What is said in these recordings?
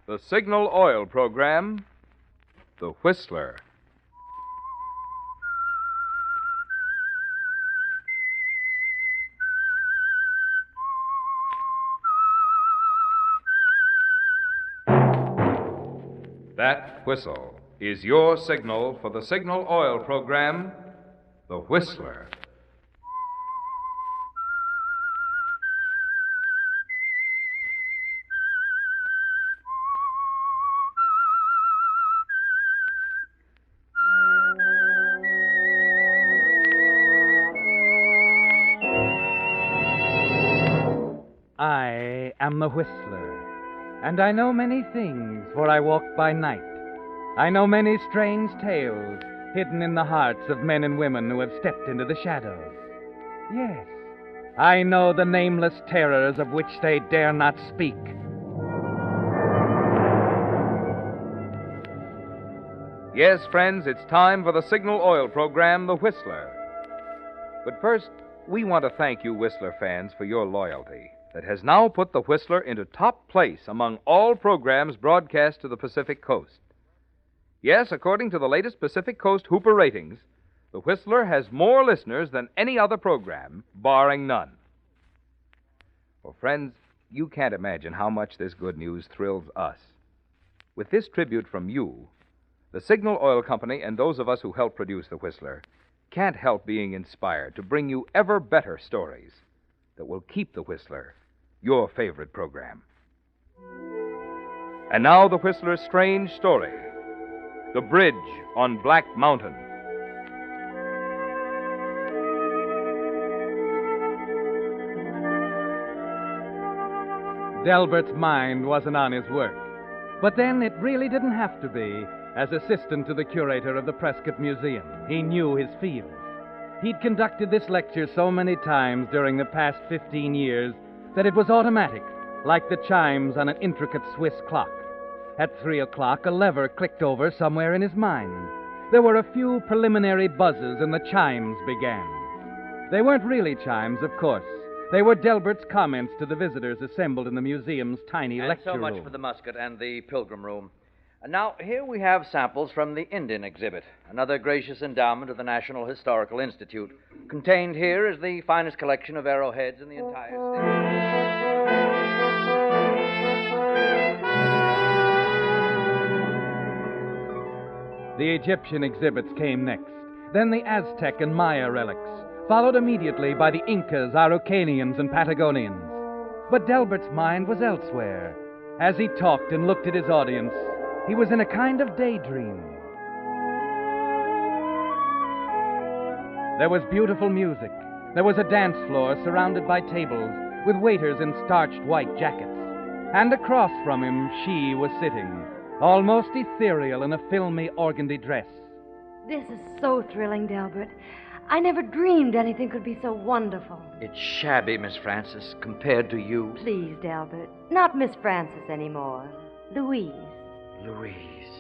The Signal Oil program, The Whistler. That whistle is your signal for the Signal Oil program, The Whistler. I am the Whistler, and I know many things, for I walk by night. I know many strange tales hidden in the hearts of men and women who have stepped into the shadows. Yes, I know the nameless terrors of which they dare not speak. Yes, friends, it's time for the Signal Oil program, The Whistler. But first, we want to thank you, Whistler fans, for your loyalty that has now put The Whistler into top place among all programs broadcast to the Pacific Coast. Yes, according to the latest Pacific Coast Hooper ratings, The Whistler has more listeners than any other program, barring none. Well, friends, you can't imagine how much this good news thrills us. With this tribute from you, the Signal Oil Company and those of us who help produce The Whistler can't help being inspired to bring you ever better stories that will keep The Whistler your favorite program. And now The Whistler's strange story, The Bridge on Black Mountain. Delbert's mind wasn't on his work. But then it really didn't have to be. As assistant to the curator of the Prescott Museum, he knew his field. He'd conducted this lecture so many times during the past 15 years that it was automatic, like the chimes on an intricate Swiss clock. At 3 o'clock, a lever clicked over somewhere in his mind. There were a few preliminary buzzes, and the chimes began. They weren't really chimes, of course. They were Delbert's comments to the visitors assembled in the museum's tiny lecture room. And so much for the musket and the pilgrim room. And now, here we have samples from the Indian exhibit, another gracious endowment of the National Historical Institute. Contained here is the finest collection of arrowheads in the entire state. The Egyptian exhibits came next, then the Aztec and Maya relics, followed immediately by the Incas, Araucanians, and Patagonians. But Delbert's mind was elsewhere. As he talked and looked at his audience, he was in a kind of daydream. There was beautiful music. There was a dance floor surrounded by tables with waiters in starched white jackets. And across from him, she was sitting, almost ethereal in a filmy organdy dress. This is so thrilling, Delbert. I never dreamed anything could be so wonderful. It's shabby, Miss Francis, compared to you. Please, Delbert. Not Miss Francis anymore. Louise. Louise.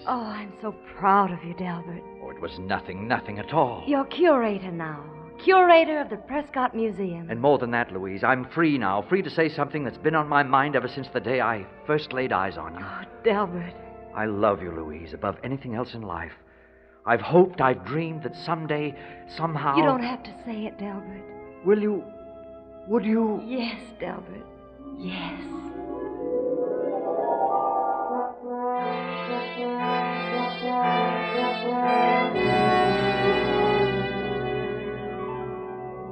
Oh, I'm so proud of you, Delbert. Oh, it was nothing at all. You're curator now. Curator of the Prescott Museum. And more than that, Louise, I'm free now. Free to say something that's been on my mind ever since the day I first laid eyes on you. Oh, Delbert. I love you, Louise, above anything else in life. I've hoped, I've dreamed that someday, somehow... You don't have to say it, Delbert. Will you? Would you? Yes, Delbert. Yes.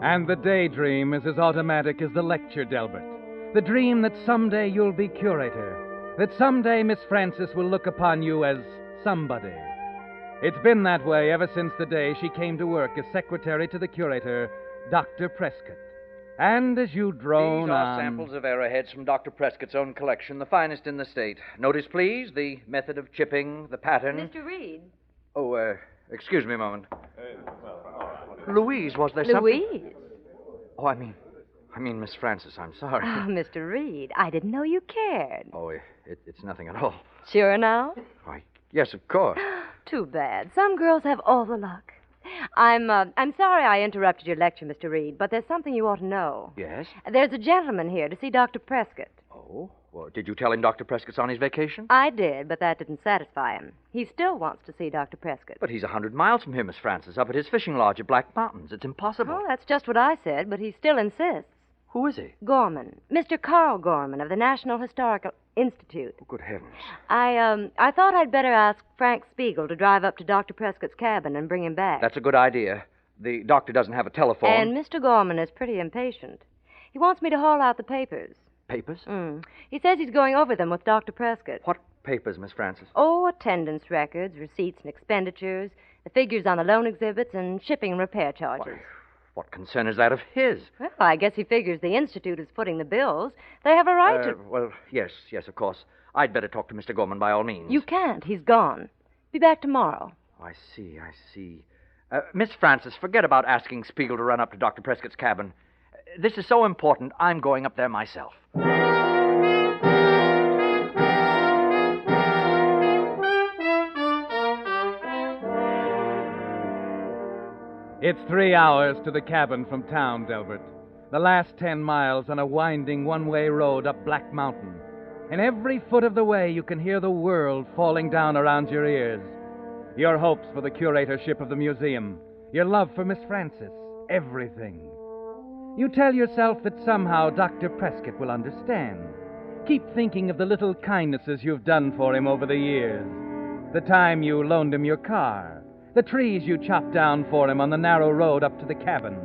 And the daydream is as automatic as the lecture, Delbert. The dream that someday you'll be curator. That someday Miss Francis will look upon you as somebody. It's been that way ever since the day she came to work as secretary to the curator, Dr. Prescott. And as you drone These are on... samples of arrowheads from Dr. Prescott's own collection, the finest in the state. Notice, please, the method of chipping, the pattern. Mr. Reed. Oh, excuse me a moment. Louise, was there something? Louise? Oh, I mean, Miss Francis, I'm sorry. Oh, Mr. Reed, I didn't know you cared. Oh, it's nothing at all. Sure now? Why, yes, of course. Too bad. Some girls have all the luck. I'm sorry I interrupted your lecture, Mr. Reed, but there's something you ought to know. Yes? There's a gentleman here to see Dr. Prescott. Oh? Well, did you tell him Dr. Prescott's on his vacation? I did, but that didn't satisfy him. He still wants to see Dr. Prescott. But he's 100 miles from here, Miss Francis, up at his fishing lodge at Black Mountains. It's impossible. Oh, that's just what I said, but he still insists. Who is he? Gorman. Mr. Carl Gorman of the National Historical Institute. Oh, good heavens. I thought I'd better ask Frank Spiegel to drive up to Dr. Prescott's cabin and bring him back. That's a good idea. The doctor doesn't have a telephone. And Mr. Gorman is pretty impatient. He wants me to haul out the papers. Papers? He says he's going over them with Dr. Prescott. What papers, Miss Francis? Oh, attendance records, receipts and expenditures, the figures on the loan exhibits, and shipping and repair charges. Why, what concern is that of his? Well, I guess he figures the Institute is footing the bills. They have a right to... Well, yes, of course. I'd better talk to Mr. Gorman by all means. You can't. He's gone. Be back tomorrow. I see. Miss Francis, forget about asking Spiegel to run up to Dr. Prescott's cabin. This is so important, I'm going up there myself. It's 3 hours to the cabin from town, Delbert. The last 10 miles on a winding one-way road up Black Mountain. And every foot of the way you can hear the world falling down around your ears. Your hopes for the curatorship of the museum. Your love for Miss Francis. Everything. You tell yourself that somehow Dr. Prescott will understand. Keep thinking of the little kindnesses you've done for him over the years. The time you loaned him your car. The trees you chopped down for him on the narrow road up to the cabin.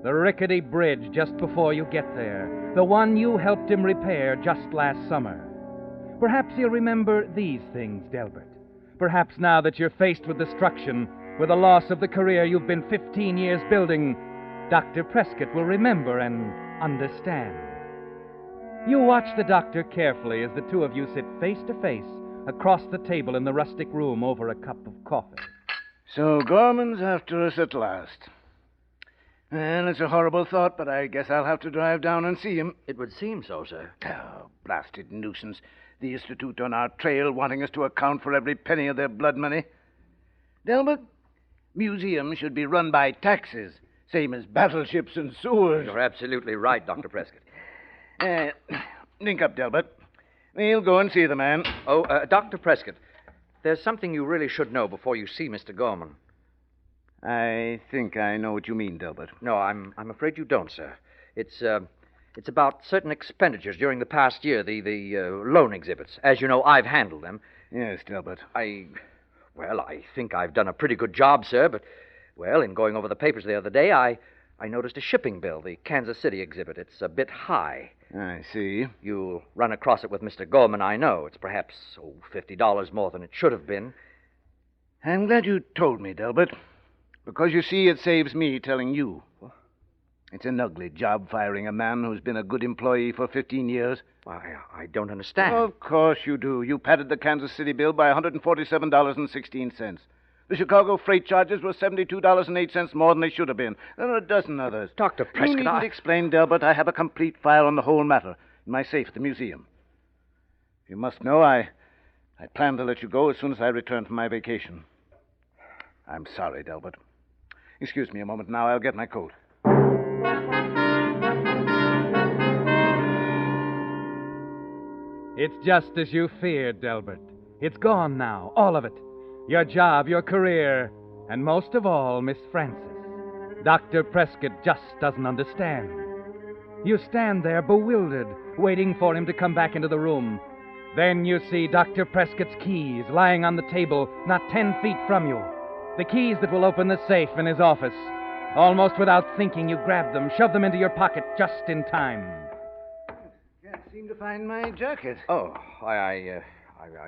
The rickety bridge just before you get there. The one you helped him repair just last summer. Perhaps he'll remember these things, Delbert. Perhaps now that you're faced with destruction, with the loss of the career you've been 15 years building, Dr. Prescott will remember and understand. You watch the doctor carefully as the two of you sit face to face across the table in the rustic room over a cup of coffee. So Gorman's after us at last. Well, it's a horrible thought, but I guess I'll have to drive down and see him. It would seem so, sir. Oh, blasted nuisance. The Institute on our trail wanting us to account for every penny of their blood money. Delbert, museums should be run by taxes, same as battleships and sewers. You're absolutely right, Dr. Prescott. Link up, Delbert. We'll go and see the man. Oh, Dr. Prescott, there's something you really should know before you see Mr. Gorman. I think I know what you mean, Delbert. No, I'm afraid you don't, sir. It's about certain expenditures during the past year, the loan exhibits. As you know, I've handled them. Yes, Delbert. I think I've done a pretty good job, sir, but, in going over the papers the other day, I noticed a shipping bill, the Kansas City exhibit. It's a bit high. I see. You'll run across it with Mr. Gorman, I know. It's perhaps, $50 more than it should have been. I'm glad you told me, Delbert, because you see, it saves me telling you. It's an ugly job firing a man who's been a good employee for 15 years. I don't understand. Of course you do. You padded the Kansas City bill by $147.16. The Chicago freight charges were $72.08 more than they should have been. There are a dozen others. Dr. Prescott, You needn't explain, Delbert. I have a complete file on the whole matter in my safe at the museum. You must know I plan to let you go as soon as I return from my vacation. I'm sorry, Delbert. Excuse me a moment now. I'll get my coat. It's just as you feared, Delbert. It's gone now, all of it. Your job, your career, and most of all, Miss Francis. Dr. Prescott just doesn't understand. You stand there bewildered, waiting for him to come back into the room. Then you see Dr. Prescott's keys lying on the table not 10 feet from you. The keys that will open the safe in his office. Almost without thinking, you grab them, shove them into your pocket just in time. Can't seem to find my jacket. Oh, I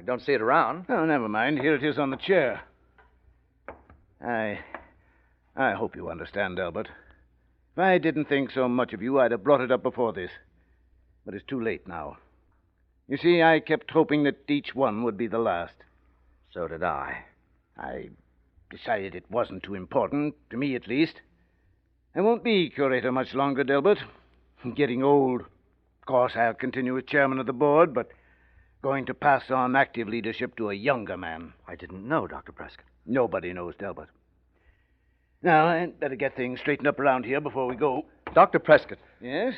don't see it around. Oh, never mind. Here it is on the chair. I hope you understand, Albert. If I didn't think so much of you, I'd have brought it up before this. But it's too late now. You see, I kept hoping that each one would be the last. So did I. I decided it wasn't too important, to me at least. I won't be curator much longer, Delbert. I'm getting old. Of course, I'll continue as chairman of the board, but going to pass on active leadership to a younger man. I didn't know, Dr. Prescott. Nobody knows, Delbert. Now, I'd better get things straightened up around here before we go. Dr. Prescott, Yes?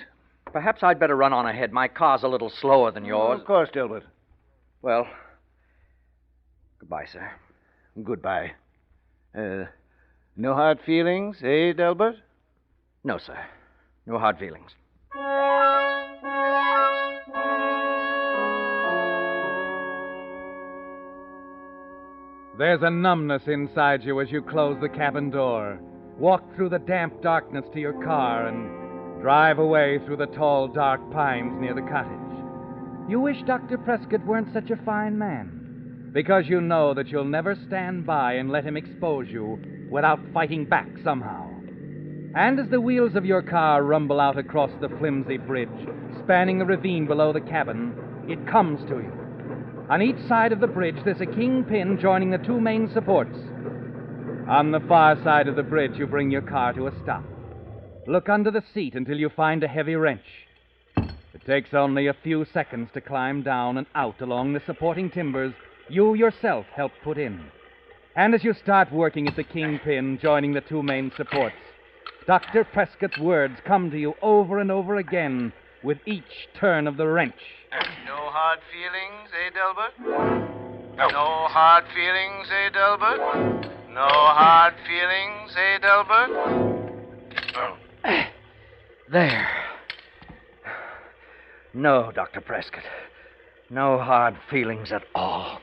perhaps I'd better run on ahead. My car's a little slower than yours. Of course, Delbert. Well, goodbye, sir. Goodbye. No hard feelings, eh, Delbert? No, sir. No hard feelings. There's a numbness inside you as you close the cabin door, walk through the damp darkness to your car, and drive away through the tall, dark pines near the cottage. You wish Dr. Prescott weren't such a fine man, because you know that you'll never stand by and let him expose you without fighting back somehow. And as the wheels of your car rumble out across the flimsy bridge, spanning the ravine below the cabin, it comes to you. On each side of the bridge, there's a kingpin joining the two main supports. On the far side of the bridge, you bring your car to a stop. Look under the seat until you find a heavy wrench. It takes only a few seconds to climb down and out along the supporting timbers you yourself helped put in. And as you start working at the kingpin joining the two main supports, Dr. Prescott's words come to you over and over again with each turn of the wrench. No hard feelings, eh, Delbert? No hard feelings, eh, Delbert? No hard feelings, eh, Delbert? There. No, Dr. Prescott. No hard feelings at all.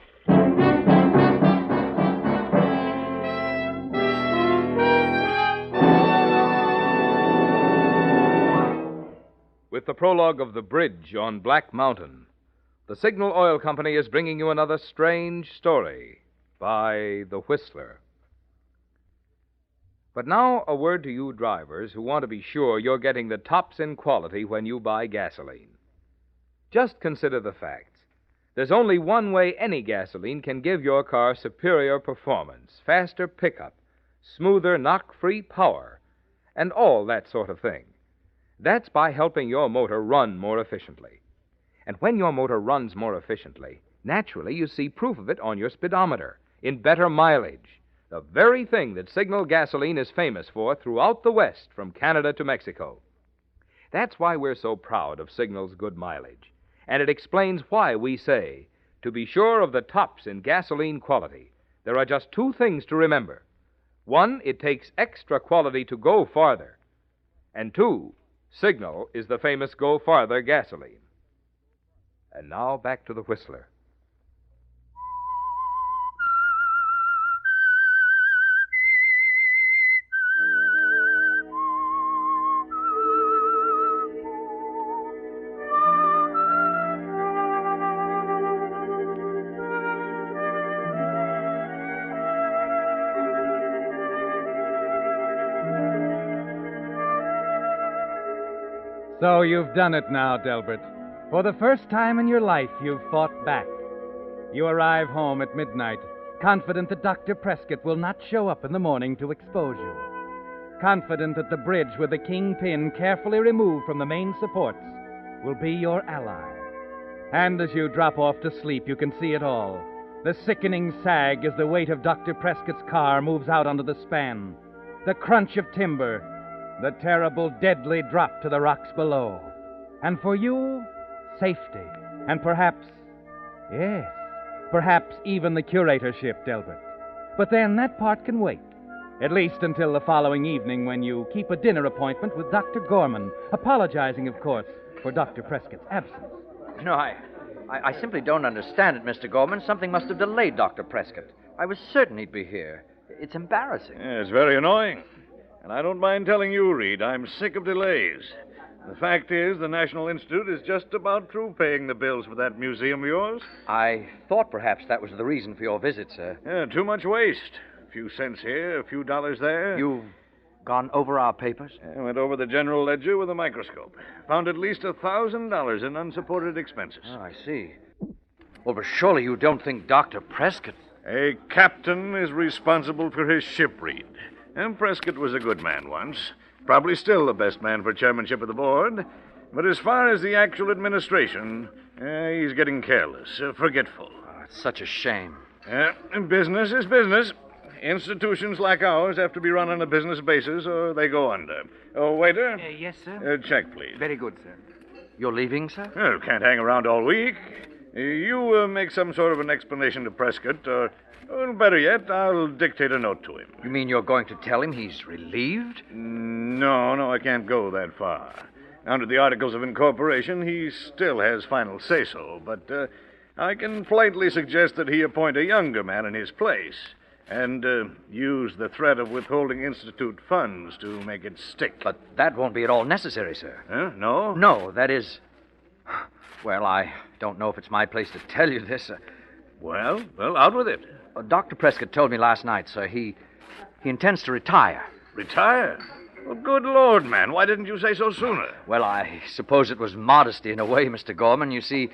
With the prologue of The Bridge on Black Mountain, the Signal Oil Company is bringing you another strange story by The Whistler. But now, a word to you drivers who want to be sure you're getting the tops in quality when you buy gasoline. Just consider the facts. There's only one way any gasoline can give your car superior performance, faster pickup, smoother knock-free power, and all that sort of thing. That's by helping your motor run more efficiently. And when your motor runs more efficiently, naturally you see proof of it on your speedometer, in better mileage, the very thing that Signal gasoline is famous for throughout the West, from Canada to Mexico. That's why we're so proud of Signal's good mileage. And it explains why we say, to be sure of the tops in gasoline quality, there are just two things to remember. One, it takes extra quality to go farther. And two, Signal is the famous Go Farther gasoline. And now back to the Whistler. So you've done it now, Delbert. For the first time in your life, you've fought back. You arrive home at midnight, confident that Dr. Prescott will not show up in the morning to expose you. Confident that the bridge with the kingpin carefully removed from the main supports will be your ally. And as you drop off to sleep, you can see it all. The sickening sag as the weight of Dr. Prescott's car moves out onto the span. The crunch of timber. The terrible, deadly drop to the rocks below. And for you, safety. And perhaps, yes, perhaps even the curatorship, Delbert. But then that part can wait. At least until the following evening when you keep a dinner appointment with Dr. Gorman, apologizing, of course, for Dr. Prescott's absence. No, I simply don't understand it, Mr. Gorman. Something must have delayed Dr. Prescott. I was certain he'd be here. It's embarrassing. Yeah, it's very annoying. And I don't mind telling you, Reed, I'm sick of delays. The fact is, the National Institute is just about through paying the bills for that museum of yours. I thought perhaps that was the reason for your visit, sir. Yeah, too much waste. A few cents here, a few dollars there. You've gone over our papers? I went over the general ledger with a microscope. Found at least $1,000 in unsupported expenses. Oh, I see. Well, but surely you don't think Dr. Prescott... A captain is responsible for his ship, Reed. And Prescott was a good man once. Probably still the best man for chairmanship of the board. But as far as the actual administration, he's getting careless, forgetful. Oh, it's such a shame. Business is business. Institutions like ours have to be run on a business basis or they go under. Oh, waiter? Yes, sir. Check, please. Very good, sir. You're leaving, sir? Oh, can't hang around all week. You make some sort of an explanation to Prescott, or better yet, I'll dictate a note to him. You mean you're going to tell him he's relieved? No, I can't go that far. Under the Articles of Incorporation, he still has final say-so, but I can politely suggest that he appoint a younger man in his place and use the threat of withholding Institute funds to make it stick. But that won't be at all necessary, sir. Huh? No? No, that is... Well, I don't know if it's my place to tell you this. Well, out with it. Dr. Prescott told me last night, sir, he intends to retire. Retire? Well, good Lord, man. Why didn't you say so sooner? Well, I suppose it was modesty in a way, Mr. Gorman. You see,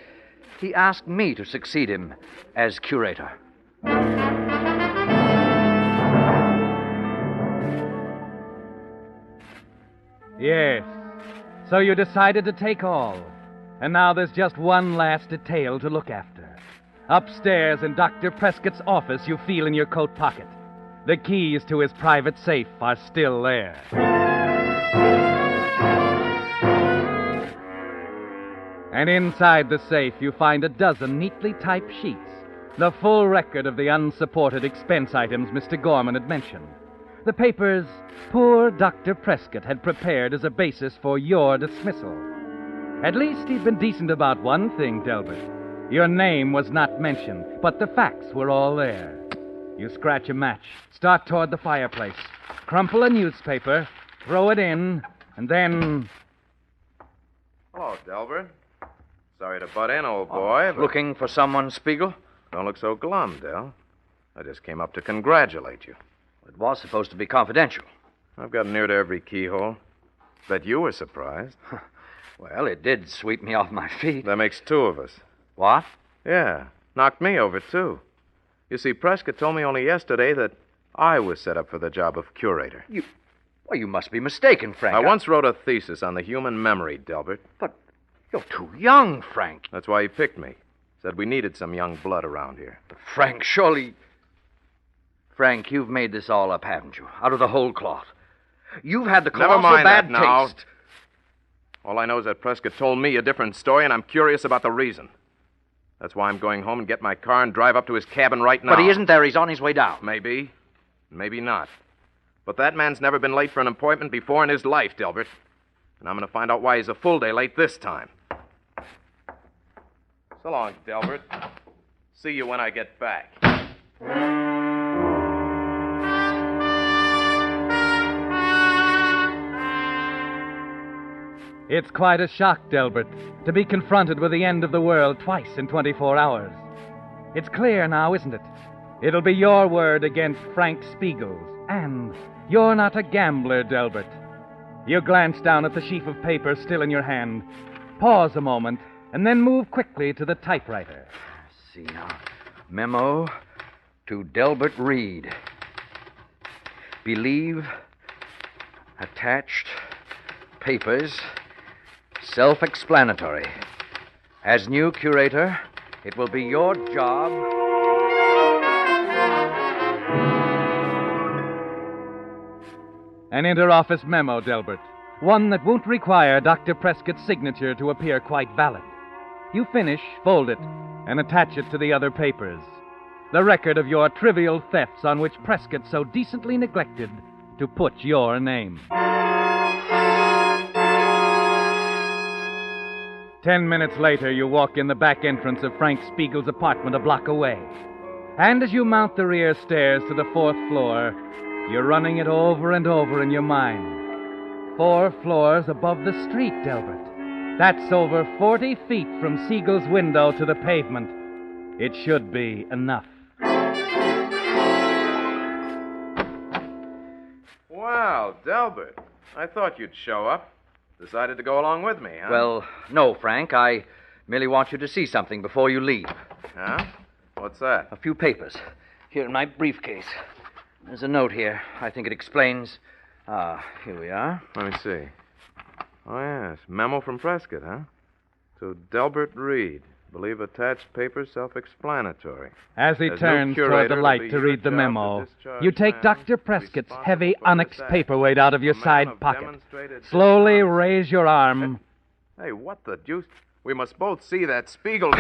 he asked me to succeed him as curator. Yes. So you decided to take all. And now there's just one last detail to look after. Upstairs in Dr. Prescott's office, you feel in your coat pocket. The keys to his private safe are still there. And inside the safe, you find a dozen neatly typed sheets, the full record of the unsupported expense items Mr. Gorman had mentioned. The papers poor Dr. Prescott had prepared as a basis for your dismissal. At least he'd been decent about one thing, Delbert. Your name was not mentioned, but the facts were all there. You scratch a match, start toward the fireplace, crumple a newspaper, throw it in, and then... Hello, Delbert. Sorry to butt in, old boy, but... Looking for someone, Spiegel? Don't look so glum, Del. I just came up to congratulate you. It was supposed to be confidential. I've got near to every keyhole. Bet you were surprised. Well, it did sweep me off my feet. That makes two of us. What? Yeah, knocked me over, too. You see, Prescott told me only yesterday that I was set up for the job of curator. You must be mistaken, Frank. I once wrote a thesis on the human memory, Delbert. But you're too young, Frank. That's why he picked me. Said we needed some young blood around here. But Frank, surely... Frank, you've made this all up, haven't you? Out of the whole cloth. You've had the colossal Never mind bad that now. taste. All I know is that Prescott told me a different story, and I'm curious about the reason. That's why I'm going home and get my car and drive up to his cabin right now. But he isn't there. He's on his way down. Maybe. Maybe not. But that man's never been late for an appointment before in his life, Delbert. And I'm going to find out why he's a full day late this time. So long, Delbert. See you when I get back. It's quite a shock, Delbert, to be confronted with the end of the world twice in 24 hours. It's clear now, isn't it? It'll be your word against Frank Spiegel's. And you're not a gambler, Delbert. You glance down at the sheaf of paper still in your hand, pause a moment, and then move quickly to the typewriter. See now. Memo to Delbert Reed. Believe attached papers self-explanatory. As new curator, it will be your job... An inter-office memo, Delbert. One that won't require Dr. Prescott's signature to appear quite valid. You finish, fold it, and attach it to the other papers. The record of your trivial thefts on which Prescott so decently neglected to put your name. 10 minutes later, you walk in the back entrance of Frank Spiegel's apartment a block away. And as you mount the rear stairs to the 4th floor, you're running it over and over in your mind. 4 floors above the street, Delbert. That's over 40 feet from Siegel's window to the pavement. It should be enough. Wow, Delbert. I thought you'd show up. Decided to go along with me, huh? Well, no, Frank. I merely want you to see something before you leave. Huh? What's that? A few papers. Here in my briefcase. There's a note here. I think it explains... here we are. Let me see. Oh, yes. Memo from Prescott, huh? To Delbert Reed. believe attached paper self-explanatory. As he As turns new toward the curator, light it'll be to your read the job memo, to discharge you take man Dr. Prescott's responsible heavy for onyx this act. paperweight out of your A man side of pocket. demonstrated Slowly dishonesty. raise your arm. Hey, what the deuce? We must both see that Spiegel.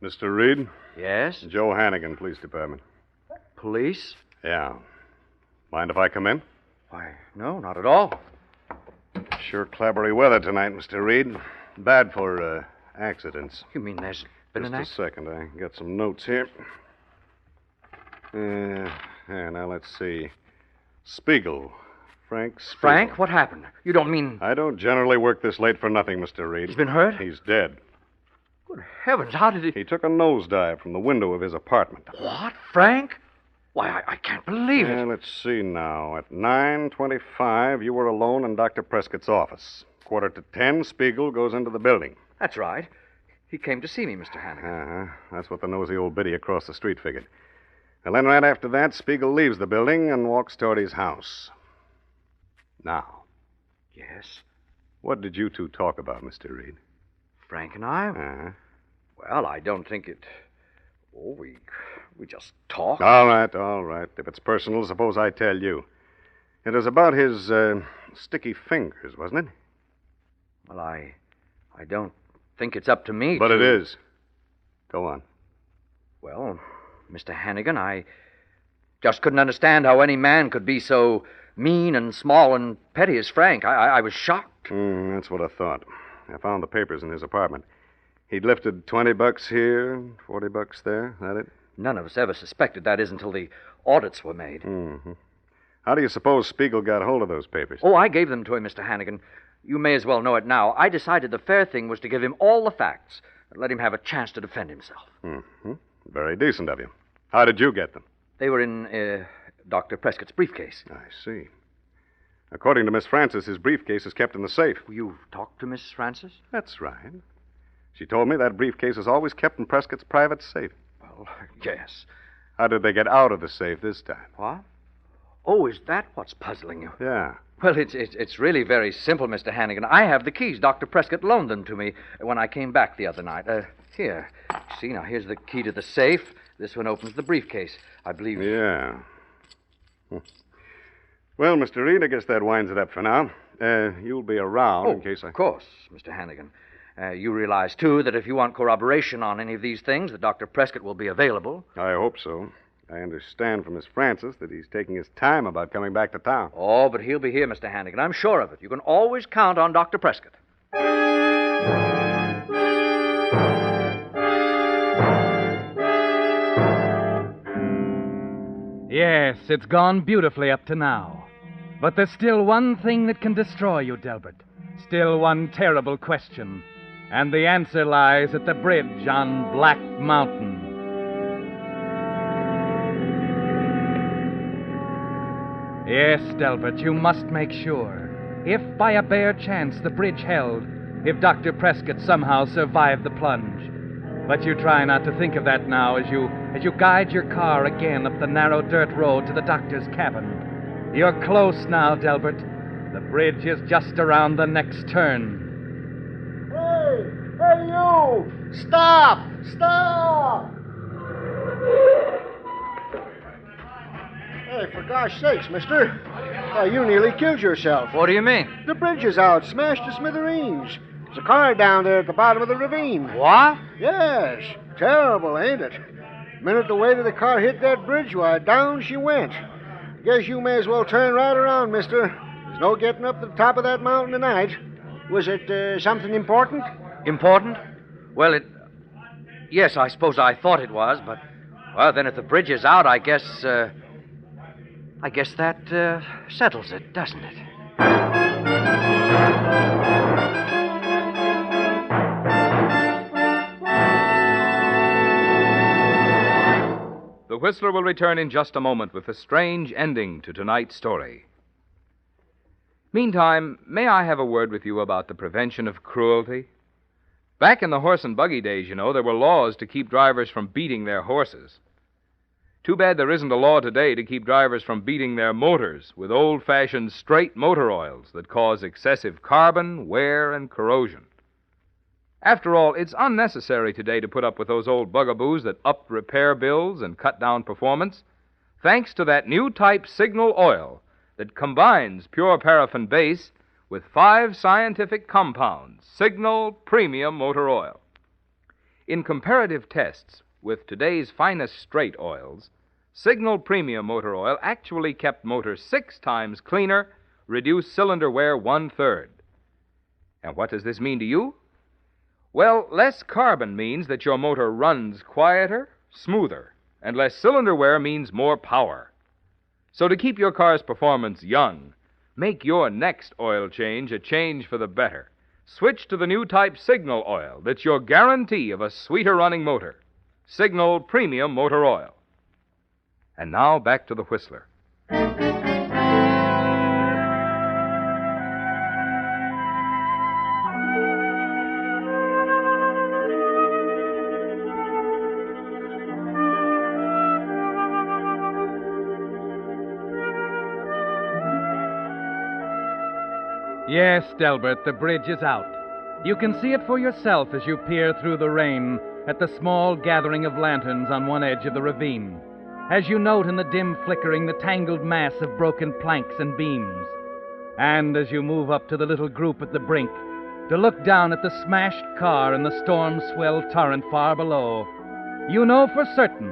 Mr. Reed? Yes? Joe Hannigan, Police Department. Police? Yeah. Mind if I come in? Why, no, not at all. Sure clabbery weather tonight, Mr. Reed. Bad for accidents. You mean there's been Just an a accident? second. I got some notes here. Here, now let's see. Spiegel. Frank Spiegel. Frank, what happened? You don't mean I don't generally work this late for nothing, Mr. Reed. he's been hurt? He's dead. Good heavens, how did he... He took a nosedive from the window of his apartment. What? Frank? Why, I can't believe it. Let's see now. At 9:25, you were alone in Dr. Prescott's office. 9:45, Spiegel goes into the building. That's right. He came to see me, Mr. Hannigan. Uh-huh. That's what the nosy old biddy across the street figured. And then right after that, Spiegel leaves the building and walks toward his house. Now, Yes? what did you two talk about, Mr. Reed? Frank and I? Uh-huh. Well, I don't think it... Oh, we just talked. All right. If it's personal, suppose I tell you. It was about his sticky fingers, wasn't it? Well, I don't think it's up to me But to... it is. Go on. Well, Mr. Hannigan, I just couldn't understand how any man could be so mean and small and petty as Frank. I was shocked. That's what I thought. I found the papers in his apartment. He'd lifted $20 here, $40 there. That it? None of us ever suspected that until the audits were made. Mm-hmm. How do you suppose Spiegel got hold of those papers? Oh, I gave them to him, Mr. Hannigan. You may as well know it now. I decided the fair thing was to give him all the facts and let him have a chance to defend himself. Mm-hmm. Very decent of you. How did you get them? They were in Dr. Prescott's briefcase. I see. According to Miss Francis, his briefcase is kept in the safe. You talked to Miss Francis? That's right. She told me that briefcase is always kept in Prescott's private safe. Well, yes. How did they get out of the safe this time? What? Oh, is that what's puzzling you? Yeah. Well, it's really very simple, Mr. Hannigan. I have the keys. Dr. Prescott loaned them to me when I came back the other night. Here. See, now, here's the key to the safe. This one opens the briefcase. I believe... Yeah. Well, Mr. Reed, I guess that winds it up for now. You'll be around in case I... Of course, Mr. Hannigan. You realize, too, that if you want corroboration on any of these things, that Dr. Prescott will be available. I hope so. I understand from Miss Francis that he's taking his time about coming back to town. Oh, but he'll be here, Mr. Hannigan. I'm sure of it. You can always count on Dr. Prescott. Yes, it's gone beautifully up to now. But there's still one thing that can destroy you, Delbert. Still one terrible question. And the answer lies at the bridge on Black Mountain. Yes, Delbert, you must make sure. If by a bare chance the bridge held, if Dr. Prescott somehow survived the plunge. But you try not to think of that now as you guide your car again up the narrow dirt road to the doctor's cabin. You're close now, Delbert. The bridge is just around the next turn. Hey, you! Stop! Stop! Hey, for gosh sakes, mister. You nearly killed yourself. What do you mean? The bridge is out, smashed to smithereens. There's a car down there at the bottom of the ravine. What? Yes. Terrible, ain't it? Minute the weight of the car hit that bridge, why, down she went. Guess you may as well turn right around, mister. There's no getting up to the top of that mountain tonight. Was it something important? Important? Well, yes, I suppose I thought it was, but... Well, then if the bridge is out, I guess that settles it, doesn't it? The Whistler will return in just a moment with a strange ending to tonight's story. Meantime, may I have a word with you about the prevention of cruelty? Back in the horse and buggy days, you know, there were laws to keep drivers from beating their horses. Too bad there isn't a law today to keep drivers from beating their motors with old-fashioned straight motor oils that cause excessive carbon, wear, and corrosion. After all, it's unnecessary today to put up with those old bugaboos that up repair bills and cut down performance, thanks to that new type signal oil that combines pure paraffin base with 5 scientific compounds, Signal Premium Motor Oil. In comparative tests with today's finest straight oils, Signal Premium Motor Oil actually kept motors 6 times cleaner, reduced cylinder wear 1/3. And what does this mean to you? Well, less carbon means that your motor runs quieter, smoother, and less cylinder wear means more power. So to keep your car's performance young, make your next oil change a change for the better. Switch to the new type Signal Oil that's your guarantee of a sweeter running motor. Signal Premium Motor Oil. And now back to the Whistler. Yes, Delbert, the bridge is out. You can see it for yourself as you peer through the rain at the small gathering of lanterns on one edge of the ravine, as you note in the dim flickering the tangled mass of broken planks and beams, and as you move up to the little group at the brink to look down at the smashed car and the storm-swelled torrent far below, you know for certain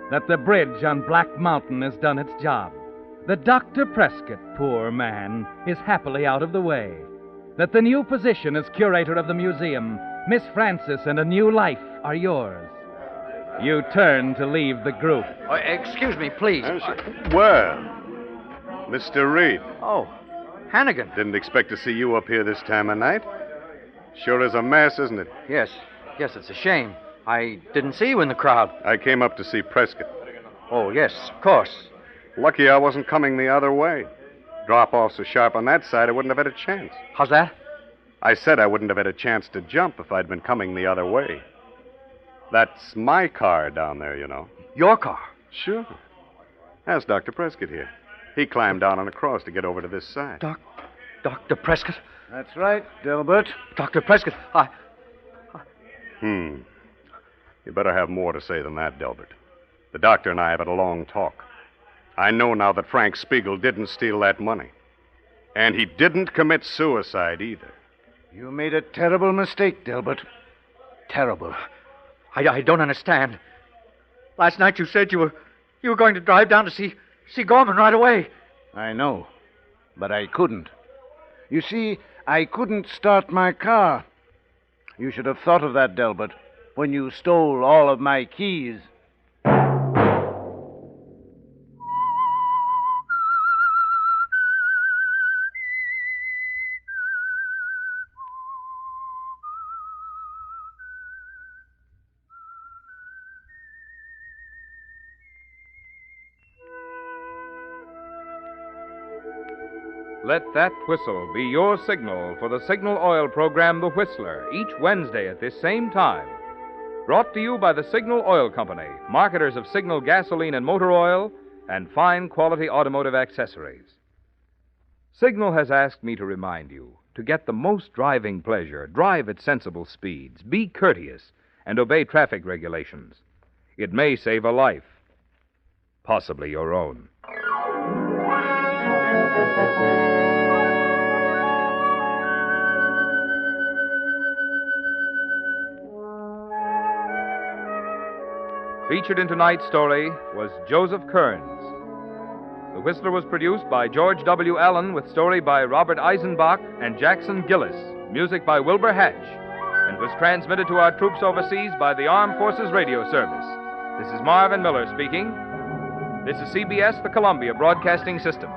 that the bridge on Black Mountain has done its job. That Dr. Prescott, poor man, is happily out of the way. That the new position as curator of the museum, Miss Frances, and a new life are yours. You turn to leave the group. Excuse me, please. Well, Mr. Reed. Oh, Hannigan. Didn't expect to see you up here this time of night. Sure is a mess, isn't it? Yes, it's a shame. I didn't see you in the crowd. I came up to see Prescott. Oh, yes, of course. Lucky I wasn't coming the other way. Drop-off so sharp on that side, I wouldn't have had a chance. How's that? I said I wouldn't have had a chance to jump if I'd been coming the other way. That's my car down there, you know. Your car? Sure. Ask Dr. Prescott here. He climbed down and across to get over to this side. Dr. Prescott? That's right, Delbert. Dr. Prescott, You better have more to say than that, Delbert. The doctor and I have had a long talk. I know now that Frank Spiegel didn't steal that money. And he didn't commit suicide either. You made a terrible mistake, Delbert. Terrible. I don't understand. Last night you said you were going to drive down to see Gorman right away. I know, but I couldn't. You see, I couldn't start my car. You should have thought of that, Delbert, when you stole all of my keys. Let that whistle be your signal for the Signal Oil program, The Whistler, each Wednesday at this same time. Brought to you by the Signal Oil Company, marketers of Signal gasoline and motor oil, and fine quality automotive accessories. Signal has asked me to remind you to get the most driving pleasure, drive at sensible speeds, be courteous, and obey traffic regulations. It may save a life, possibly your own. Featured in tonight's story was Joseph Kearns. The Whistler was produced by George W. Allen with story by Robert Eisenbach and Jackson Gillis, music by Wilbur Hatch, and was transmitted to our troops overseas by the Armed Forces Radio Service. This is Marvin Miller speaking. This is CBS, the Columbia Broadcasting System.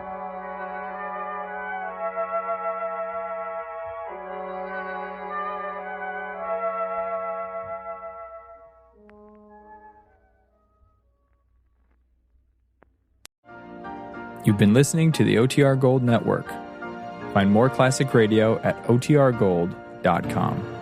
You've been listening to the OTR Gold Network. Find more classic radio at otrgold.com.